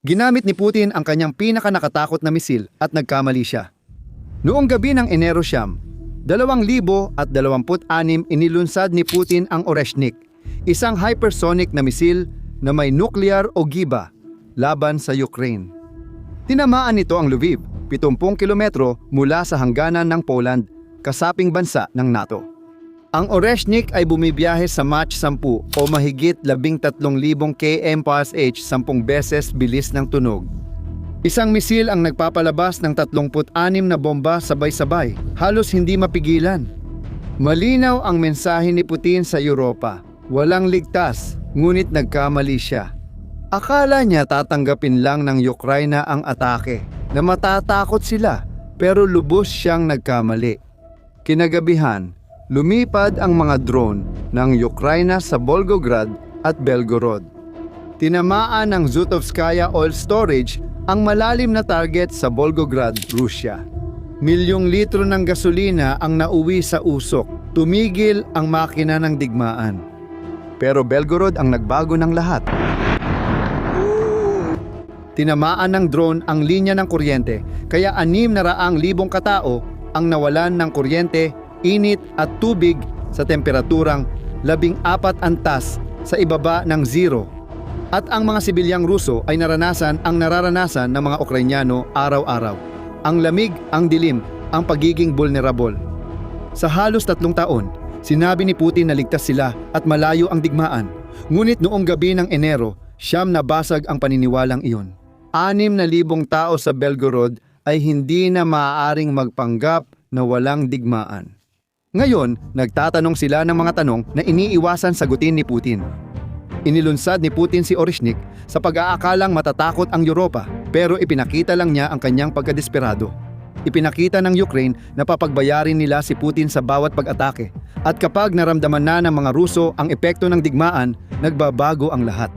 Ginamit ni Putin ang kanyang pinakanakatakot na misil at nagkamali siya. Noong gabi ng Enero 2026, inilunsad ni Putin ang Oreshnik, isang hypersonic na misil na may nuclear ogiba laban sa Ukraine. Tinamaan nito ang Lviv, 70 kilometro mula sa hangganan ng Poland, kasaping bansa ng NATO. Ang Oreshnik ay bumibiyahe sa Mach 10 o mahigit 13,000 km/h 10 beses bilis ng tunog. Isang misil ang nagpapalabas ng 36 na bomba sabay-sabay, halos hindi mapigilan. Malinaw ang mensahe ni Putin sa Europa, walang ligtas, ngunit nagkamali siya. Akala niya tatanggapin lang ng Ukraine ang atake, na matatakot sila, pero lubos siyang nagkamali. Kinagabihan, lumipad ang mga drone ng Ukraine sa Volgograd at Belgorod. Tinamaan ng Zhutovskaya Oil Storage ang malalim na target sa Volgograd, Russia. Milyong litro ng gasolina ang nauwi sa usok. Tumigil ang makina ng digmaan. Pero Belgorod ang nagbago ng lahat. Tinamaan ng drone ang linya ng kuryente, kaya 600,000 katao ang nawalan ng kuryente, init at tubig sa temperaturang 14 antas sa ibaba ng zero. At ang mga sibilyang Ruso ay naranasan ang nararanasan ng mga Ukrainyano araw-araw. Ang lamig, ang dilim, ang pagiging vulnerable. Sa halos 3 taon, sinabi ni Putin na ligtas sila at malayo ang digmaan. Ngunit noong gabi ng Enero, nabasag ang paniniwalang iyon. 6,000 tao sa Belgorod ay hindi na maaaring magpanggap na walang digmaan. Ngayon, nagtatanong sila ng mga tanong na iniiwasan sagutin ni Putin. Inilunsad ni Putin si Oreshnik sa pag-aakalang matatakot ang Europa, pero ipinakita lang niya ang kanyang pagkadesperado. Ipinakita ng Ukraine na papagbayarin nila si Putin sa bawat pag-atake, at kapag naramdaman na ng mga Ruso ang epekto ng digmaan, nagbabago ang lahat.